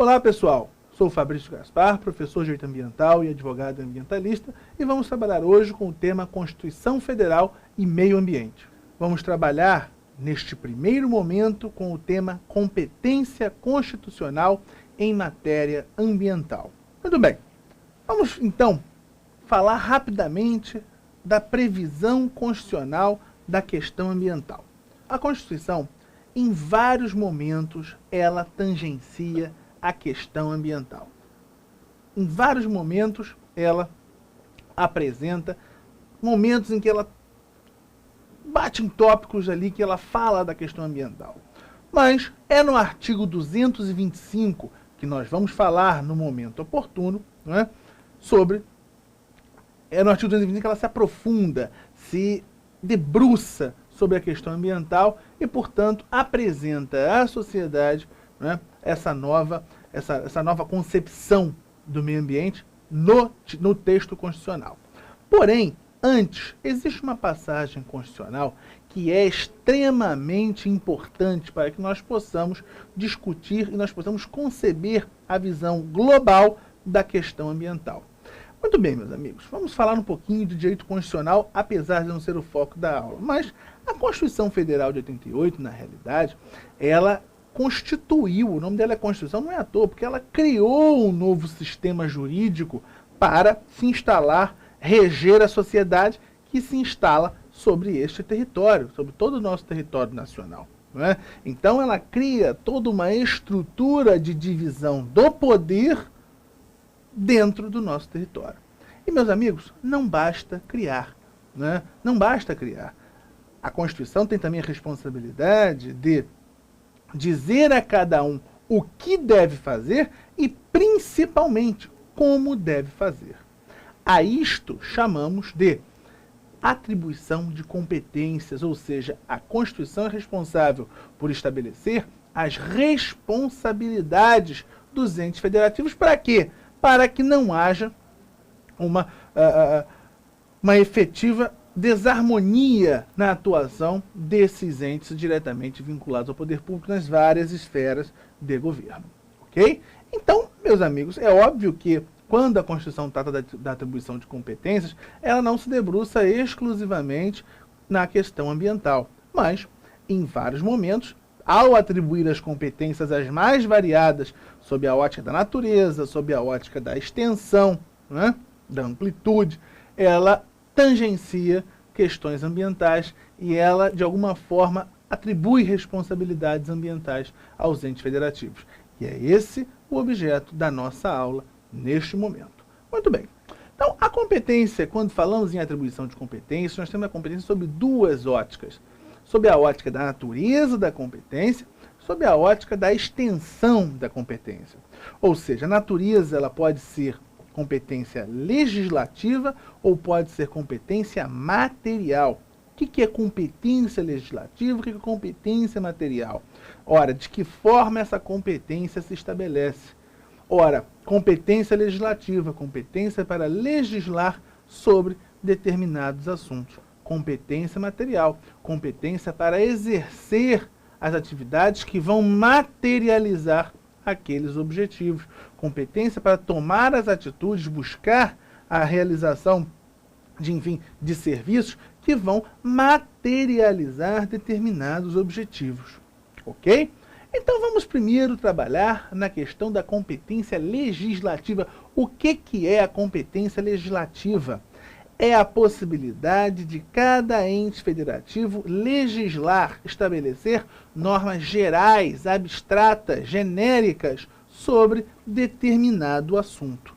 Olá pessoal, sou o Fabrício Gaspar, professor de Direito Ambiental e advogado ambientalista, e vamos trabalhar hoje com o tema Constituição Federal e Meio Ambiente. Vamos trabalhar neste primeiro momento com o tema Competência Constitucional em Matéria Ambiental. Muito bem, vamos então falar rapidamente da previsão constitucional da questão ambiental. A Constituição, em vários momentos, ela tangencia a questão ambiental. Em vários momentos, ela apresenta momentos em que ela bate em tópicos ali, que ela fala da questão ambiental. Mas é no artigo 225, que nós vamos falar no momento oportuno, não é? É no artigo 225 que ela se aprofunda, se debruça sobre a questão ambiental e, portanto, apresenta à sociedade, né, essa nova concepção do meio ambiente no texto constitucional. Porém, antes, existe uma passagem constitucional que é extremamente importante para que nós possamos discutir e nós possamos conceber a visão global da questão ambiental. Muito bem, meus amigos, vamos falar um pouquinho de direito constitucional, apesar de não ser o foco da aula. Mas a Constituição Federal de 88, na realidade, ela constituiu, o nome dela é Constituição, não é à toa, porque ela criou um novo sistema jurídico para se instalar, reger a sociedade que se instala sobre este território, sobre todo o nosso território nacional. Não é? Então ela cria toda uma estrutura de divisão do poder dentro do nosso território. E, meus amigos, não basta criar, né? Não basta criar. A Constituição tem também a responsabilidade de dizer a cada um o que deve fazer e, principalmente, como deve fazer. A isto chamamos de atribuição de competências, ou seja, a Constituição é responsável por estabelecer as responsabilidades dos entes federativos. Para quê? Para que não haja uma efetiva desarmonia na atuação desses entes diretamente vinculados ao poder público nas várias esferas de governo. Ok? Então, meus amigos, é óbvio que quando a Constituição trata da atribuição de competências, ela não se debruça exclusivamente na questão ambiental, mas, em vários momentos, ao atribuir as competências as mais variadas sob a ótica da natureza, sob a ótica da extensão, né, da amplitude, ela tangencia questões ambientais e ela, de alguma forma, atribui responsabilidades ambientais aos entes federativos. E é esse o objeto da nossa aula neste momento. Muito bem. Então, a competência, quando falamos em atribuição de competência, nós temos a competência sob duas óticas. Sob a ótica da natureza da competência, sob a ótica da extensão da competência. Ou seja, a natureza ela pode ser competência legislativa ou pode ser competência material. O que é competência legislativa? O que é competência material? Ora, de que forma essa competência se estabelece? Ora, competência legislativa, competência para legislar sobre determinados assuntos. Competência material, competência para exercer as atividades que vão materializar aqueles objetivos. Competência para tomar as atitudes, buscar a realização de serviços que vão materializar determinados objetivos. Ok? Então vamos primeiro trabalhar na questão da competência legislativa. O que é a competência legislativa? É a possibilidade de cada ente federativo legislar, estabelecer normas gerais, abstratas, genéricas sobre determinado assunto.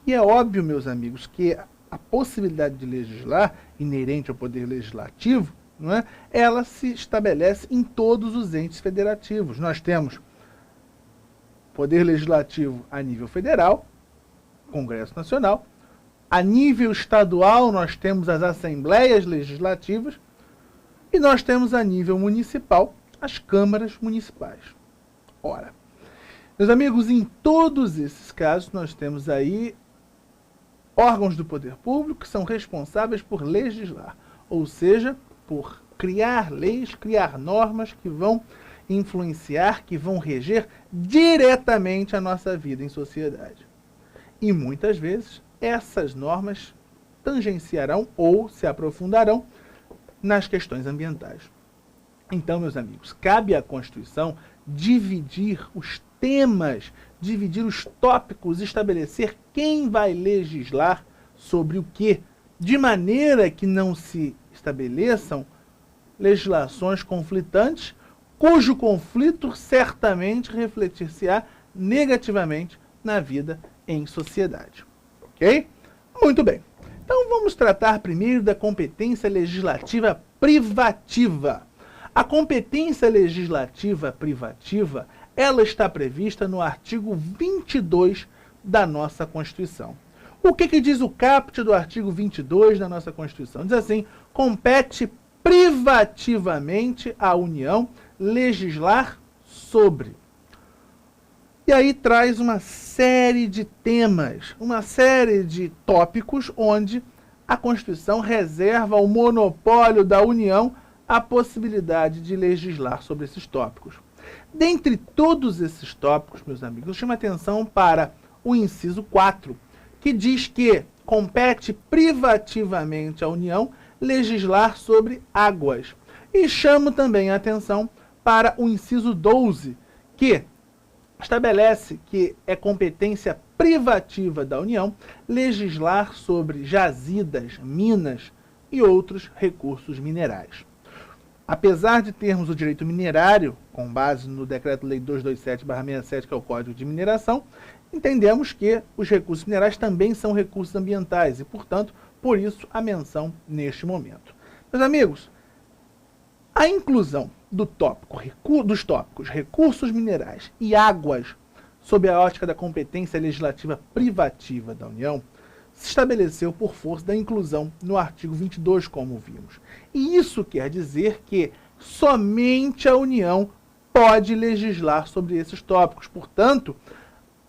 E é óbvio, meus amigos, que a possibilidade de legislar, inerente ao poder legislativo, não é? Ela se estabelece em todos os entes federativos. Nós temos poder legislativo a nível federal, Congresso Nacional. A nível estadual, nós temos as assembleias legislativas e nós temos a nível municipal as câmaras municipais. Ora, meus amigos, em todos esses casos nós temos aí órgãos do poder público que são responsáveis por legislar, ou seja, por criar leis, criar normas que vão influenciar, que vão reger diretamente a nossa vida em sociedade. E muitas vezes essas normas tangenciarão ou se aprofundarão nas questões ambientais. Então, meus amigos, cabe à Constituição dividir os temas, dividir os tópicos, estabelecer quem vai legislar sobre o quê, de maneira que não se estabeleçam legislações conflitantes, cujo conflito certamente refletir-se-á negativamente na vida em sociedade. Ok? Muito bem. Então vamos tratar primeiro da competência legislativa privativa. A competência legislativa privativa, ela está prevista no artigo 22 da nossa Constituição. O que diz o caput do artigo 22 da nossa Constituição? Diz assim: compete privativamente à União legislar sobre. E aí traz uma série de temas, uma série de tópicos onde a Constituição reserva ao monopólio da União a possibilidade de legislar sobre esses tópicos. Dentre todos esses tópicos, meus amigos, eu chamo a atenção para o inciso 4, que diz que compete privativamente à União legislar sobre águas. E chamo também a atenção para o inciso 12, que estabelece que é competência privativa da União legislar sobre jazidas, minas e outros recursos minerais. Apesar de termos o direito minerário, com base no Decreto-Lei 227/67, que é o Código de Mineração, entendemos que os recursos minerais também são recursos ambientais e, portanto, por isso a menção neste momento. Meus amigos, a inclusão dos tópicos recursos minerais e águas sob a ótica da competência legislativa privativa da União se estabeleceu por força da inclusão no artigo 22, como vimos. E isso quer dizer que somente a União pode legislar sobre esses tópicos. Portanto,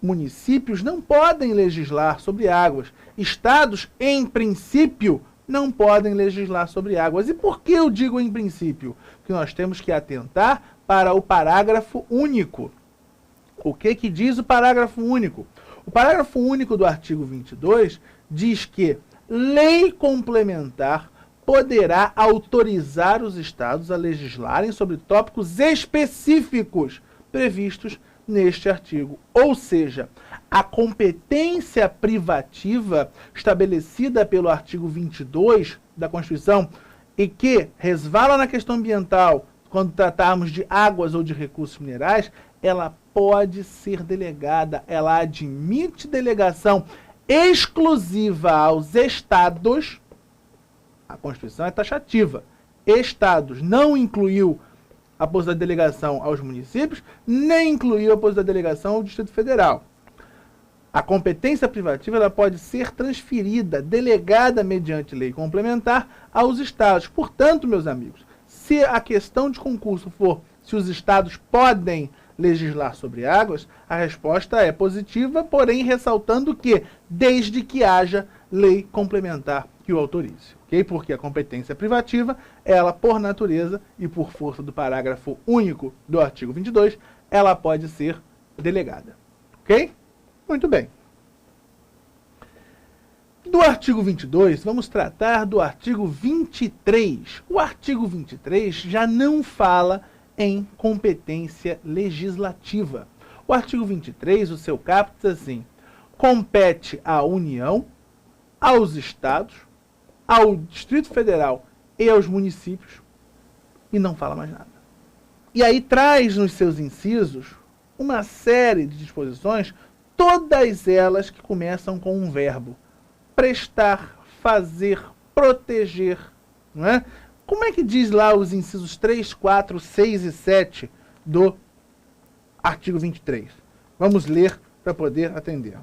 municípios não podem legislar sobre águas. Estados, em princípio, não podem legislar sobre águas. E por que eu digo em princípio? Que nós temos que atentar para o parágrafo único. O que diz o parágrafo único? O parágrafo único do artigo 22 diz que lei complementar poderá autorizar os estados a legislarem sobre tópicos específicos previstos neste artigo. Ou seja, a competência privativa estabelecida pelo artigo 22 da Constituição e que resvala na questão ambiental, quando tratarmos de águas ou de recursos minerais, ela pode ser delegada, ela admite delegação exclusiva aos estados. A Constituição é taxativa. Estados, não incluiu a possibilidade de delegação aos municípios, nem incluiu a possibilidade de delegação ao Distrito Federal. A competência privativa ela pode ser transferida, delegada mediante lei complementar aos estados. Portanto, meus amigos, se a questão de concurso for se os estados podem legislar sobre águas, a resposta é positiva, porém ressaltando que desde que haja lei complementar que o autorize. Okay? Porque a competência privativa, ela por natureza e por força do parágrafo único do artigo 22, ela pode ser delegada. Ok? Muito bem. Do artigo 22, vamos tratar do artigo 23. O artigo 23 já não fala em competência legislativa. O artigo 23, o seu caput diz assim: compete à União, aos estados, ao Distrito Federal e aos municípios, e não fala mais nada. E aí traz nos seus incisos uma série de disposições, todas elas que começam com um verbo: prestar, fazer, proteger, não é? Como é que diz lá os incisos 3, 4, 6 e 7 do artigo 23? Vamos ler para poder atender.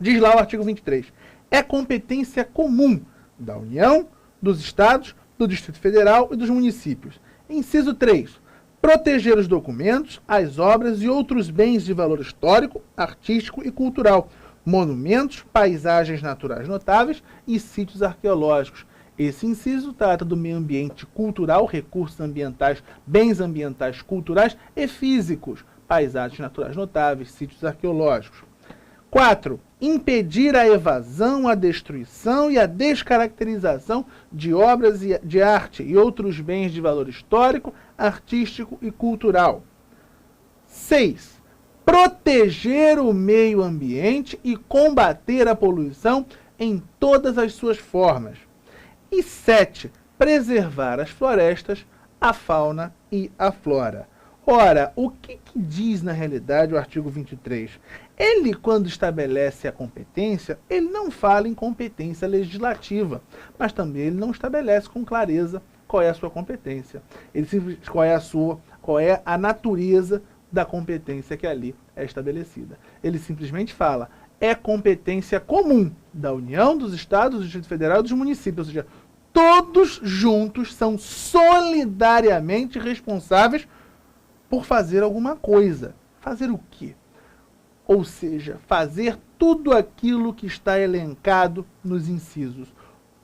Diz lá o artigo 23. É competência comum da União, dos Estados, do Distrito Federal e dos municípios. Inciso 3. Proteger os documentos, as obras e outros bens de valor histórico, artístico e cultural, monumentos, paisagens naturais notáveis e sítios arqueológicos. Esse inciso trata do meio ambiente cultural, recursos ambientais, bens ambientais culturais e físicos, paisagens naturais notáveis, sítios arqueológicos. 4. Impedir a evasão, a destruição e a descaracterização de obras de arte e outros bens de valor histórico, artístico e cultural. 6. Proteger o meio ambiente e combater a poluição em todas as suas formas. E 7. Preservar as florestas, a fauna e a flora. Ora, o que diz na realidade o artigo 23? Ele, quando estabelece a competência, ele não fala em competência legislativa, mas também ele não estabelece com clareza qual é a sua competência. Ele simplesmente qual é a natureza da competência que ali é estabelecida. Ele simplesmente fala, é competência comum da União, dos Estados, do Distrito Federal e dos municípios, ou seja, todos juntos são solidariamente responsáveis por fazer alguma coisa. Fazer o quê? Ou seja, fazer tudo aquilo que está elencado nos incisos.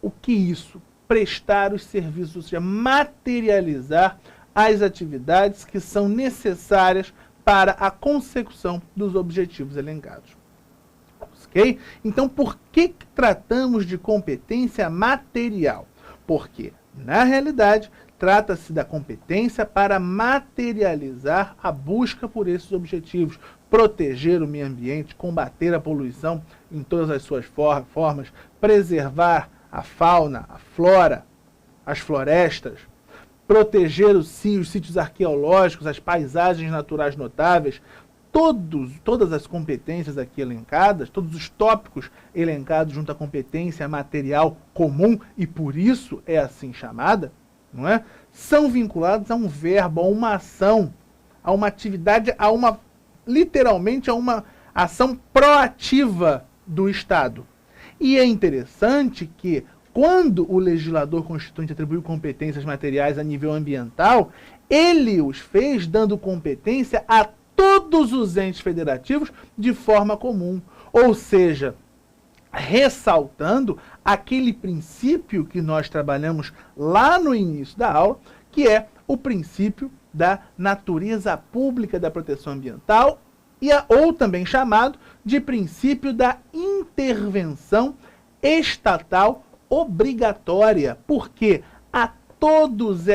O que isso? Prestar os serviços, ou seja, materializar as atividades que são necessárias para a consecução dos objetivos elencados. Ok? Então, por que tratamos de competência material? Porque, na realidade, trata-se da competência para materializar a busca por esses objetivos, proteger o meio ambiente, combater a poluição em todas as suas formas, preservar a fauna, a flora, as florestas, proteger os sítios arqueológicos, as paisagens naturais notáveis, todas as competências aqui elencadas, todos os tópicos elencados junto à competência material comum, e por isso é assim chamada, não é? São vinculados a um verbo, a uma ação, a uma atividade, literalmente a uma ação proativa do Estado. E é interessante que, quando o legislador constituinte atribuiu competências materiais a nível ambiental, ele os fez dando competência a todos os entes federativos de forma comum. Ou seja, ressaltando aquele princípio que nós trabalhamos lá no início da aula, que é o princípio da natureza pública da proteção ambiental, ou também chamado de princípio da intervenção estatal obrigatória, porque a todos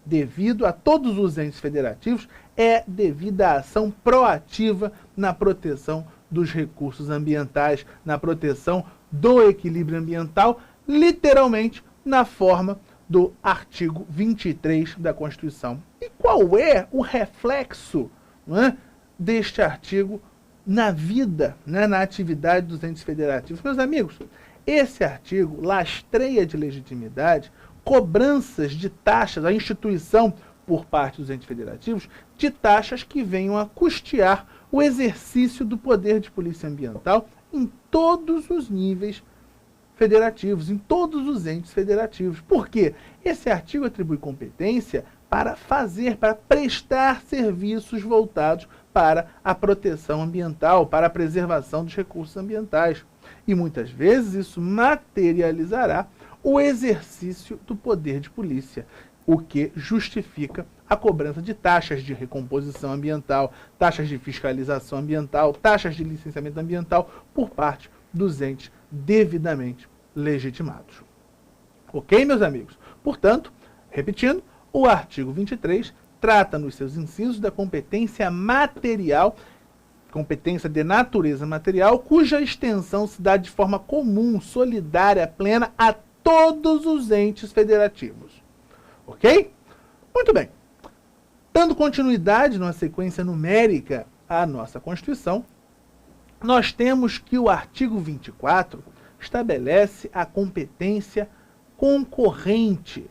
devido a todos os entes federativos, é devida a ação proativa na proteção dos recursos ambientais, na proteção do equilíbrio ambiental, literalmente na forma do artigo 23 da Constituição. E qual é o reflexo, não é, deste artigo na vida, né, na atividade dos entes federativos? Meus amigos, esse artigo lastreia de legitimidade cobranças de taxas, a instituição por parte dos entes federativos, de taxas que venham a custear o exercício do poder de polícia ambiental em todos os níveis federativos, em todos os entes federativos. Por quê? Esse artigo atribui competência para prestar serviços voltados para a proteção ambiental, para a preservação dos recursos ambientais. E muitas vezes isso materializará o exercício do poder de polícia, o que justifica a cobrança de taxas de recomposição ambiental, taxas de fiscalização ambiental, taxas de licenciamento ambiental por parte dos entes devidamente legitimados. Ok, meus amigos? Portanto, repetindo, o artigo 23 trata nos seus incisos da competência material, competência de natureza material, cuja extensão se dá de forma comum, solidária, plena a todos os entes federativos. Ok? Muito bem. Dando continuidade numa sequência numérica à nossa Constituição, nós temos que o artigo 24 estabelece a competência concorrente,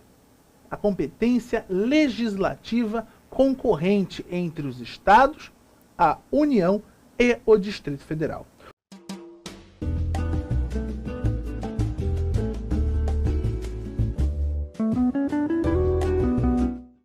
a competência legislativa concorrente entre os Estados, a União e o Distrito Federal.